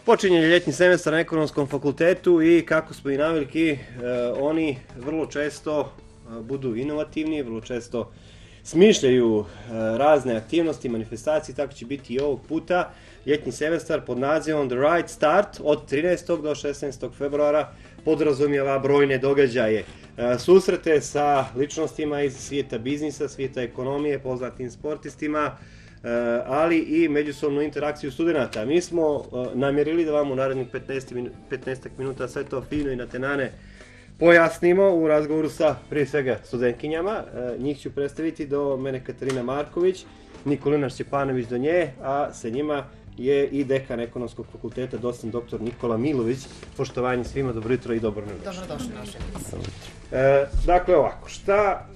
Počinje ljetni semestar na Ekonomskom fakultetu i kako smo i navikli, oni vrlo često budu inovativni, vrlo često smišljaju razne aktivnosti, manifestacije, tako će biti i ovog puta. Ljetni semestar pod nazivom The Right Start od 13. do 16. februara podrazumijeva brojne događaje. Susrete sa ličnostima iz svijeta biznisa, svijeta ekonomije, poznatim sportistima, ali i međusobnu interakciju studenata. Mi smo namjerili da vam u narednih 15 minuta sve to fino i natenane pojasnimo u razgovoru sa prije svega studentkinjama. Njih ću predstaviti, do mene Katarina Marković, Nikolina Šćepanović do nje, a sa njima je i dekan Ekonomskog fakulteta, docent dr. Nikola Milović. Poštovanje svima, dobro jutro i dobro noć. Dobrodošli naše. Dakle ovako, šta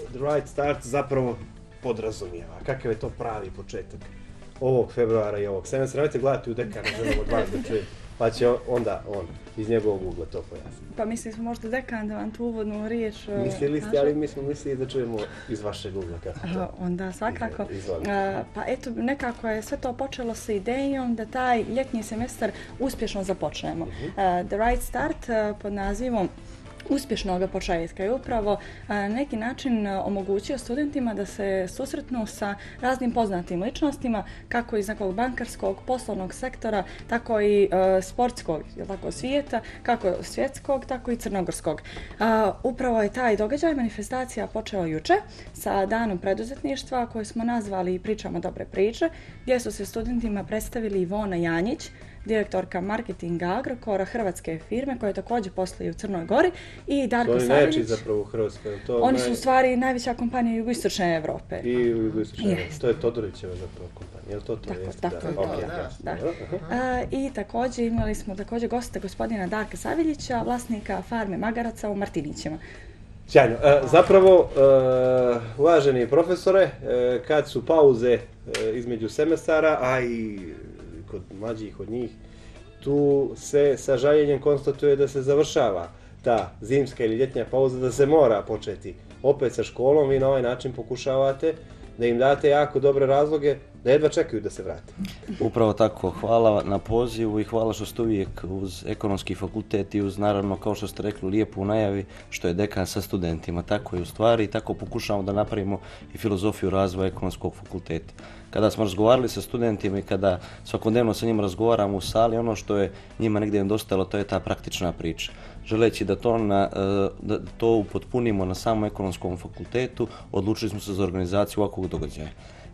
The Right Start zapravo podrazumijeva? Kakav je to pravi početak ovog februara i ovog semestra? Nemojte gledati u dekana, želimo od vas da čujem, pa će onda on iz njegovog ugla to pojasniti. Pa mislili smo možda dekan da vam tu uvodnu riječ mislili ste, ali mi smo mislili da čujemo iz vašeg ugla kako to. Onda svakako. Pa eto, nekako je sve to počelo sa idejom da taj ljetni semestar uspješno započnemo. The Right Start pod nazivom uspješnog početka je upravo na neki način omogućio studentima da se susretnu sa raznim poznatim ličnostima, kako iz nekog bankarskog, poslovnog sektora, tako i sportskog svijeta, kako svjetskog, tako i crnogorskog. Upravo je taj događaj, manifestacija, počeo juče sa danom preduzetništva koji smo nazvali Pričamo dobre priče, gdje su se studentima predstavili Ivona Janjić, direktorka marketinga Agrokora, hrvatske firme koje također posluju u Crnoj Gori, i Darko Savinić. To je najjači zapravo u Hrvatskoj. Oni su u stvari najveća kompanija jugoistočne Evrope. I u jugoistočne Evrope. To je Todorićeva zapravo kompanija. Je li to? Da. I također imali smo goste gospodina Darka Savinića, vlasnika farme magaraca u Martinićima. Sjajno. Zapravo, uvaženi profesore, kad su pauze između semestara, a i kod mlađih od njih, tu se sa žaljenjem konstatuje da se završava ta zimska ili ljetnja pauza, da se mora početi opet sa školom. Vi na ovaj način pokušavate da im date jako dobre razloge da jedva čekaju da se vrate. Upravo tako, hvala na pozivu i hvala što ste uvijek uz Ekonomski fakultet i uz, naravno, kao što ste rekli lijepo u najavi, što je dekan sa studentima. Tako je u stvari i tako pokušavamo da napravimo i filozofiju razvoja Ekonomskog fakulteta. Kada smo razgovarali sa studentima i kada svakodnevno sa njima razgovaramo u sali, ono što je njima negdje nedostajalo, to je ta praktična priča. Želeći da to upotpunimo na samom Ekonomskom fakultetu, odlučili smo se za organizaciju ovakvog događaja.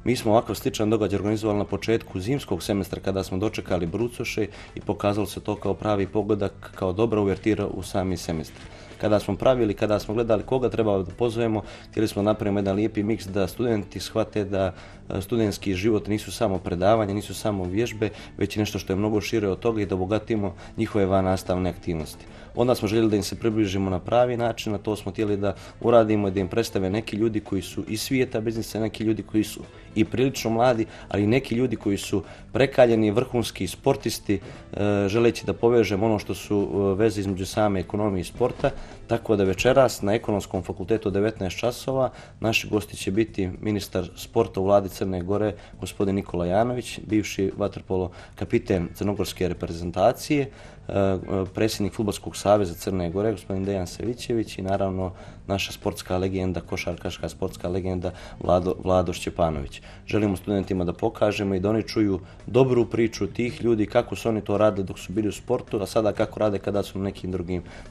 Mi smo ovakav sličan događaj organizovali na početku zimskog semestra kada smo dočekali brucoše i pokazalo se to kao pravi pogodak, kao dobra uvertira u sami semestar. Kada smo gledali koga treba da pozovemo, htjeli smo napraviti jedan lijepi miks da studenti shvate da studentski život nisu samo predavanja, nisu samo vježbe, već i nešto što je mnogo šire od toga i da obogatimo njihove vannastavne aktivnosti. Onda smo željeli da im se približimo na pravi način, a to smo htjeli da uradimo i da im predstave neki ljudi koji su iz svijeta biznisa, neki ljudi koji su i prilično mladi, ali i neki ljudi koji su prekaljeni, vrhunski sportisti, želeći da povežemo ono što su veze između same ekonomije i sporta. Tako da večeras na Ekonomskom fakultetu od 19 časova naši gosti će biti ministar sporta u vladi Crne Gore, gospodin Nikola Janović, bivši vaterpolo kapiten crnogorske reprezentacije, predsjednik Fudbalskog saveza Crne Gore, gospodin Dejan Savićević, i naravno naša sportska legenda, košarkaška sportska legenda Vlado Šćepanović. Želimo studentima da pokažemo i da oni čuju dobru priču tih ljudi, kako su oni to radili dok su bili u sportu, a sada kako rade kada su na nekim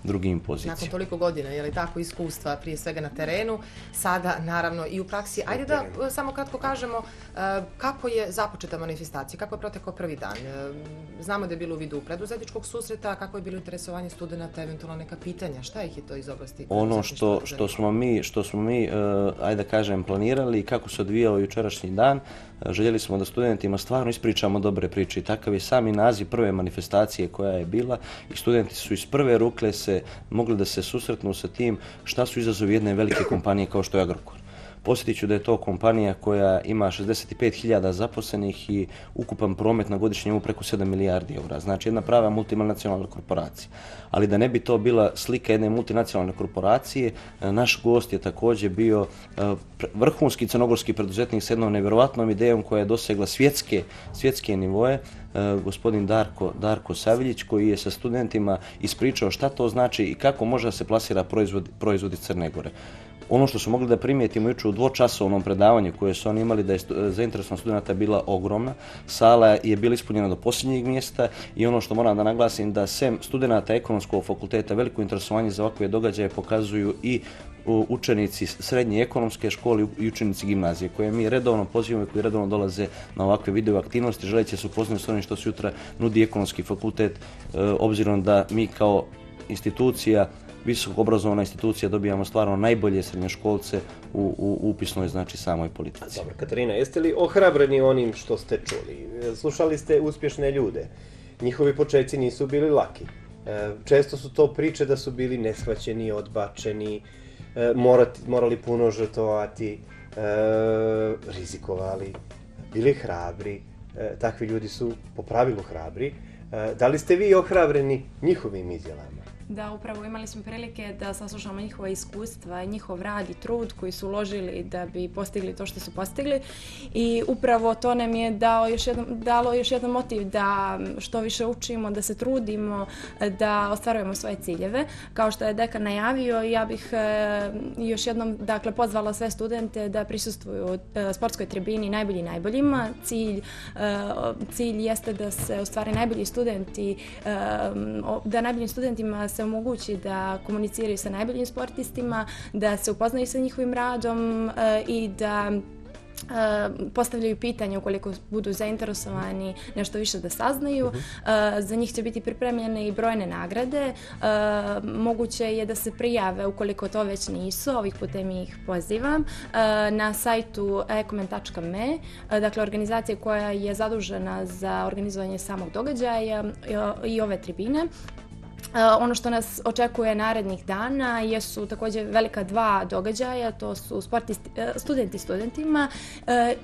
drugim pozicijama. Nakon toliko godina, je li tako, iskustva prije svega na terenu, sada naravno i u praksi. Ajde da samo kratko kažemo kako je započeta manifestacija, kako je protekao prvi dan. Znamo da je bilo u vidu preduzetničkog susreta, kako je bilo interesovanje studenata, eventualno neka pitanja, šta ih je to iz oblasti? Ono što smo mi, ajde da kažem, planirali i kako se odvijao jučerašnji dan, željeli smo da studentima stvarno ispričamo dobre priče i takav je sami naziv prve manifestacije koja je bila i studenti su iz prve ruke mogli da se susretnu sa tim šta su izazovi jedne velike kompanije kao što je Agrokor. Podsjetit ću da je to kompanija koja ima 65.000 zaposlenih i ukupan promet na godišnjem preko 7 milijardi eura. Znači jedna prava multinacionalna korporacija. Ali da ne bi to bila slika jedne multinacionalne korporacije, naš gost je također bio vrhunski crnogorski preduzetnik s jednom nevjerovatnom idejom koja je dosegla svjetske nivoe, gospodin Darko Saviljić, koji je sa studentima ispričao šta to znači i kako može da se plasira proizvod iz Crne Gore. Ono što su mogli da primijetimo jučer u dvočasovnom predavanju koje su oni imali, da je zainteresovanost studenta bila ogromna, sala je bila ispunjena do posljednjeg mjesta i ono što moram da naglasim da sem studenta ekonomskog fakulteta veliko interesovanje za ovakve događaje pokazuju i učenici srednje ekonomske škole i učenici gimnazije koje mi redovno pozivamo i koji redovno dolaze na ovakve video aktivnosti, želeći se upoznati s onim što se jutra nudi ekonomski fakultet, obzirom da mi kao institucija, visoko obrazovana institucija, dobijamo stvarno najbolje srednjoškolce u upisnoj, znači, samoj politici. Dobro, Katarina, jeste li ohrabreni onim što ste čuli? Slušali ste uspješne ljude. Njihovi početci nisu bili laki. Često su to priče da su bili neshvaćeni, odbačeni, morali puno žrtvovati, rizikovali, bili hrabri. Takvi ljudi su po pravilu hrabri. Da li ste vi ohrabreni njihovim izjavama? Da, upravo imali smo prilike da saslušamo njihova iskustva, njihov rad i trud koji su uložili da bi postigli to što su postigli i upravo to nam je dalo još jedan motiv da što više učimo, da se trudimo, da ostvarujemo svoje ciljeve. Kao što je dekan najavio, ja bih još jednom pozvala sve studente da prisustvuju sportskoj tribini najbolji najboljima. Cilj jeste da se ostvare najbolji studenti, da najboljim studentima se omogući da komuniciraju sa najboljim sportistima, da se upoznaju sa njihovim radom i da postavljaju pitanje ukoliko budu zainteresovani nešto više da saznaju. Za njih će biti pripremljene i brojne nagrade. Moguće je da se prijave ukoliko to već nisu, ovih putem ih pozivam, na sajtu ecomen.me, dakle organizacija koja je zadužena za organizovanje samog događaja i ove tribine. Ono što nas očekuje narednih dana jesu također velika dva događaja, to su studenti studentima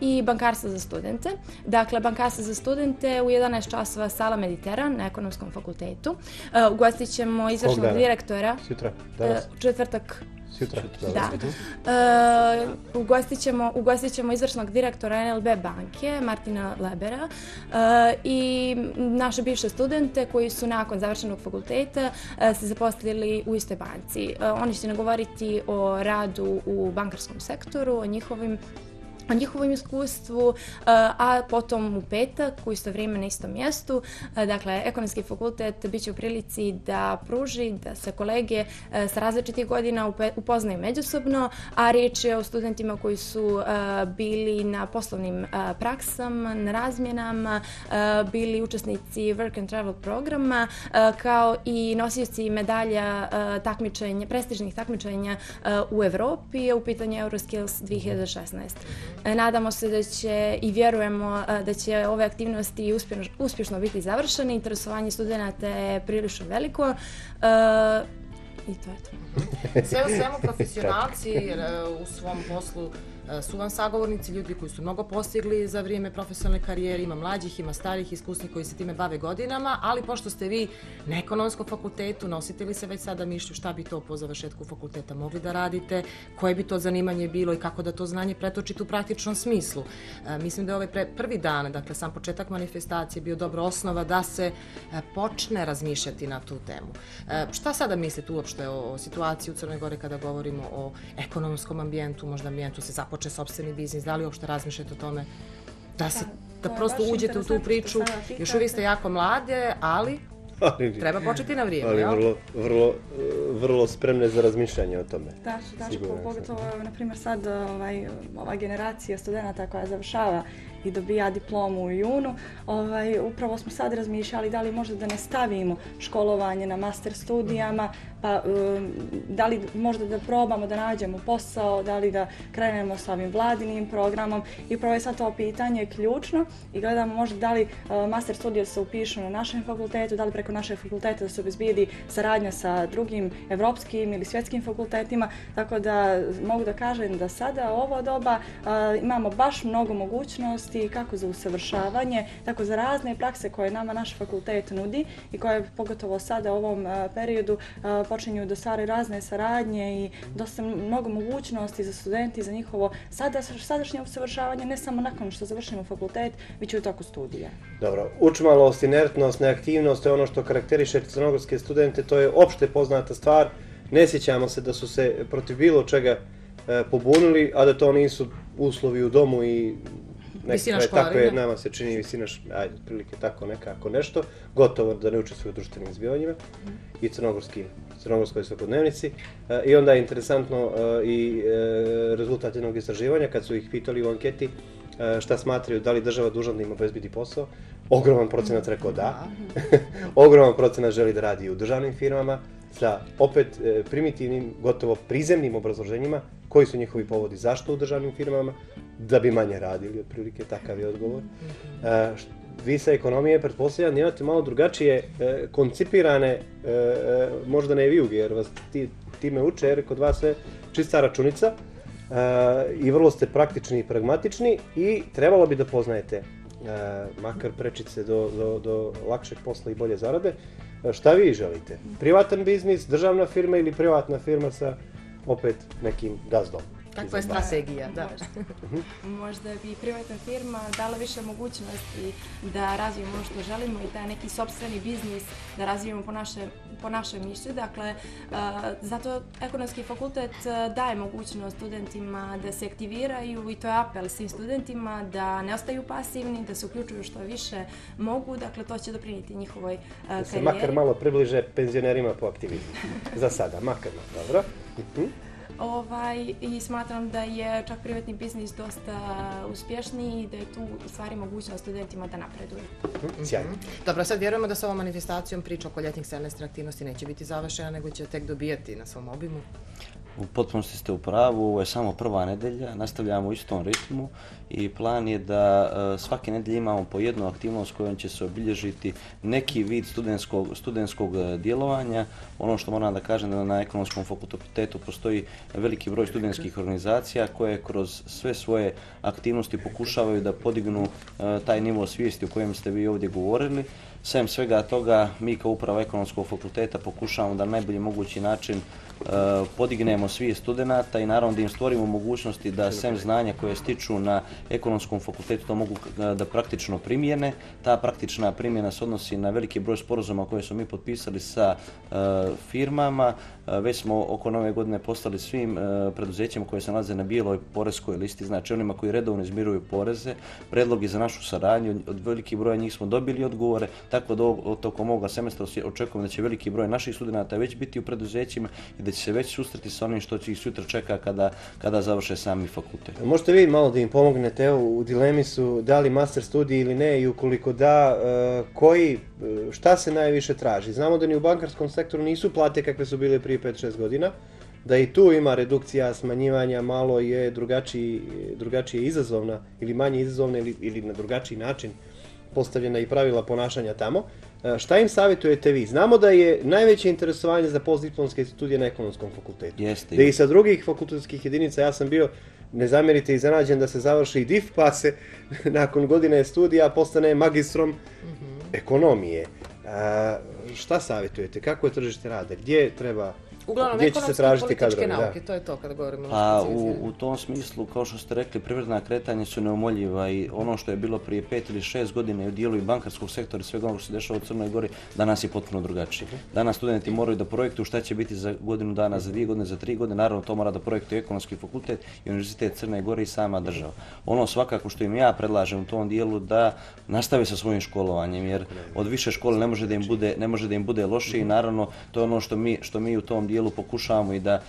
i bankarstvo za studente. Dakle, bankarstvo za studente u 11 časova sala Mediteran na Ekonomskom fakultetu. Ugostit ćemo izvršnog direktora. Sutra? Danas? Četvrtak. Sutra? Da. Ugostit ćemo izvršnog direktora NLB banke, Martina Lebera, i naše bivše studente koji su nakon završenog fakulteta se zaposlili u istoj banci. Oni će nagovoriti o radu u bankarskom sektoru, o njihovom iskustvu, a potom u petak, u isto vrijeme na istom mjestu, dakle, ekonomski fakultet bit će u prilici da pruži, da se kolege sa različitih godina upoznaju međusobno, a riječ je o studentima koji su bili na poslovnim praksama, na razmjenama, bili učesnici Work and Travel programa, kao i nosioci medalja prestižnih takmičenja u Evropi, u pitanju Euroskills 2016. Nadamo se da će i vjerujemo da će ove aktivnosti uspješno biti završene. Interesovanje studenata je prilično veliko i to je to. Sve u svemu profesionalci u svom poslu su vam sagovornici, ljudi koji su mnogo postigli za vrijeme profesionalne karijere, ima mlađih, ima starih, iskusnih koji se time bave godinama, ali pošto ste vi na ekonomskom fakultetu, nosite li se već sada mišlju šta bi to po završetku fakulteta mogli da radite, koje bi to zanimanje bilo i kako da to znanje pretočite u praktičnom smislu. Mislim da je ovaj prvi dan, dakle sam početak manifestacije, bio dobra osnova da se počne razmišljati na tu temu. Šta sada mislite uopšte o situaciji u Crnoj Gori kada govorimo o ekonomskom ambijentu, možda ambijentu se započe sopstveni biznis, da li uopšte razmišljate o tome da prosto uđete u tu priču, još uvijek ste jako mlade, ali treba početi na vrijeme, ali vrlo spremne za razmišljanje o tome. Da, pogotovo, na primjer, sad ova generacija studenta koja završava i dobija diplomu u junu. Upravo smo sad razmišljali da li možda da nastavimo školovanje na master studijama, pa da li možda da probamo da nađemo posao, da li da krenemo sa ovim vladinim programom. I upravo je sad to pitanje ključno i gledamo možda da li master studije se upišu na našem fakultetu, da li preko našeg fakulteta da se obezbijedi saradnja sa drugim evropskim ili svjetskim fakultetima, tako da mogu da kažem da sada u ovo doba imamo baš mnogo mogućnosti kako za usavršavanje, tako za razne prakse koje nama naš fakultet nudi i koje pogotovo sada u ovom periodu počinju da stvaraju razne saradnje i dosta mnogo mogućnosti za studenti, za njihovo sadašnje usavršavanje, ne samo nakon što završimo fakultet, već i u toku studija. Dobro, učmalost, inertnost, neaktivnost je ono što karakteriše crnogorske studente, to je opšte poznata stvar. Ne sjećamo se da su se protiv bilo čega pobunili, a da to nisu uslovi u domu i tako je, nama se čini visina, ajde, prilike tako nekako nešto, gotovo da ne učestvuju u društvenim zbivanjima i crnogorskoj svakodnevnici. I onda je interesantno i rezultat jednog istraživanja, kad su ih pitali u anketi šta smatraju, da li država dužna da im obezbedi posao, ogroman procenat rekao da, ogroman procenat želi da radi u državnim firmama, sa opet primitivnim, gotovo prizemnim obrazloženjima, koji su njihovi povodi, zašto u državnim firmama, da bi manje radili, otprilike takav je odgovor. Vi sa ekonomije, pretpostavljam, da imate malo drugačije koncipirane, možda ne vijuge, jer vas time uče, jer kod vas je čista računica i vrlo ste praktični i pragmatični i trebalo bi da poznajete makar prečice do lakšeg posla i bolje zarade. Šta vi želite? Privatan biznis, državna firma ili privatna firma sa opet nekim gazdom? Kakva je strategija, da. Možda bi privatna firma dala više mogućnosti da razvijemo ono što želimo i taj neki sopstveni biznis da razvijemo po našem mišlju. Dakle, zato ekonomski fakultet daje mogućnost studentima da se aktiviraju i to je apel svim studentima da ne ostaju pasivni, da se uključuju što više mogu. Dakle, to će doprinijeti njihovoj karijeri. Da se makar malo približe penzionerima po aktivizmu. Za sada, makar malo, dobro. I smatram da je čak privatni biznis dosta uspješniji i da je tu u stvari mogućnost studentima da napreduju. Sjajno. Dobro, sad vjerujemo da sa ovom manifestacijom priča oko ljetnih semestra aktivnosti neće biti završena, nego će tek dobijati na svom obimu. U potpunosti ste u pravu, ovo je samo prva nedelja, nastavljamo u istom ritmu i plan je da svake nedelje imamo po jednu aktivnost kojom će se obilježiti neki vid studentskog djelovanja. Ono što moram da kažem da na ekonomskom fakultetu postoji veliki broj studentskih organizacija koje kroz sve svoje aktivnosti pokušavaju da podignu taj nivo svijesti o kojem ste vi ovdje govorili. Sem svega toga, mi kao uprava ekonomskog fakulteta pokušavamo da na najbolji mogući način podignemo svijest studenata i naravno da im stvorimo mogućnosti da sem znanja koje stiču na ekonomskom fakultetu to mogu da praktično primijene. Ta praktična primjena se odnosi na veliki broj sporazuma koje smo mi potpisali sa firmama. Već smo oko nove godine poslali svim preduzećima koje se nalaze na bijeloj poreskoj listi, znači onima koji redovno izmiruju poreze, predlogi za našu saradnju. Od veliki broja njih smo dobili odgovore, tako da tokom ovoga semestra očekujemo da će veliki broj naših studenata već biti u preduzećima i da će se već susreti sa onim što će ih sutra čeka kada završe sami fakultet. Možete vi malo da im pomognete, evo u dilemi su da li master studij ili ne i ukoliko da, šta se najviše traži? Znamo da ni u bankarskom sektoru nisu plate kakve su bile prije 5-6 godina, da i tu ima redukcija, smanjivanja, malo je drugačije izazovna ili manje izazovna ili na drugačiji način postavljena i pravila ponašanja tamo. Šta im savjetujete vi? Znamo da je najveće interesovanje za postdiplomske studije na ekonomskom fakultetu. Da i sa drugih fakultetskih jedinica, ja sam bio, ne zamjerite, iznenađen da se završi DIF pa se nakon godine studija postane magistrom ekonomije. Šta savjetujete? Kako je tržište rada? Gdje treba... Uglavnom, ekonomske i političke nauke, to je to kada govorimo o u tom smislu, kao što ste rekli, privredna kretanja su neumoljiva i ono što je bilo prije 5 ili 6 godina u dijelu i bankarskog sektora i svega ono što se dešava u Crnoj Gori, danas je potpuno drugačije. Danas studenti moraju da projektuju šta će biti za godinu dana, za 2 godine, za 3 godine, naravno to mora da projektuje ekonomski fakultet i Univerzitet Crne Gore i sama država. Ono svakako što im ja predlažem u tom dijelu da nastave sa svojim školovanjem, jer od više škole ne može da im bude lošije i naravno to je ono što mi u tom dijelu dijelu pokušavamo i da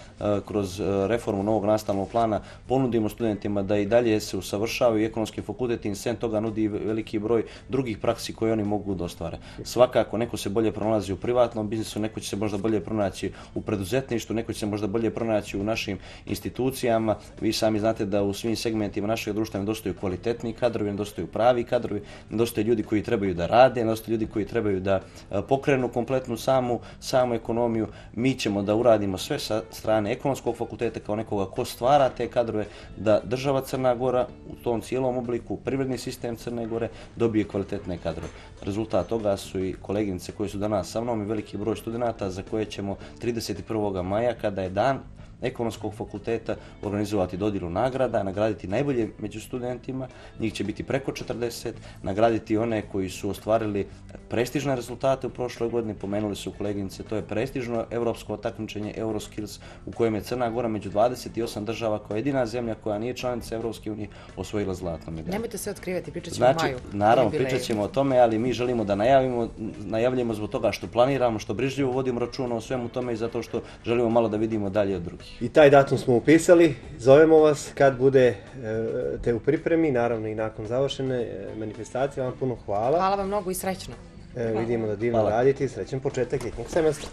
kroz reformu novog nastavnog plana ponudimo studentima da i dalje se usavršavaju i ekonomski fakultet im sem toga nudi veliki broj drugih praksi koje oni mogu da ostvare. Svakako, neko se bolje pronalazi u privatnom biznisu, neko će se možda bolje pronaći u preduzetništvu, neko će se možda bolje pronaći u našim institucijama. Vi sami znate da u svim segmentima našeg društva nedostaju kvalitetni kadrovi, nedostaju pravi kadrovi, nedostaju ljudi koji trebaju da rade, nedostaju ljudi koji trebaju da pokrenu kompletnu samu ekonomiju. Mi ćemo da uradimo sve sa strane ekonomskog fakulteta kao nekoga ko stvara te kadrove, da država Crna Gora u tom cijelom obliku, privredni sistem Crne Gore dobije kvalitetne kadrove. Rezultat toga su i koleginice koje su danas sa mnom i veliki broj studenata za koje ćemo 31. maja, kada je dan ekonomskog fakulteta, organizovati dodjelu nagrada, nagraditi najbolje među studentima, njih će biti preko 40, nagraditi one koji su ostvarili prestižne rezultate u prošloj godini, pomenuli su koleginice, to je prestižno evropsko takmičenje Euroskills u kojem je Crna Gora među 28 država koja je jedina zemlja koja nije članica Evropske unije osvojila zlatnu medalju. Nemojte se otkrivati, pričat ćemo o maju. Naravno, pričat ćemo o tome, ali mi želimo da najavljamo zbog toga što planiramo, što brižljivo vodimo računa o svemu tome i zato što želimo malo da vidimo dalje od drugih. I taj datum smo upisali, zovemo vas kad budete u pripremi, naravno i nakon završene manifestacije. Vam puno hvala. Hvala vam mnogo i srećno. Vidimo da divno radite i srećan početak ljetnog semestra.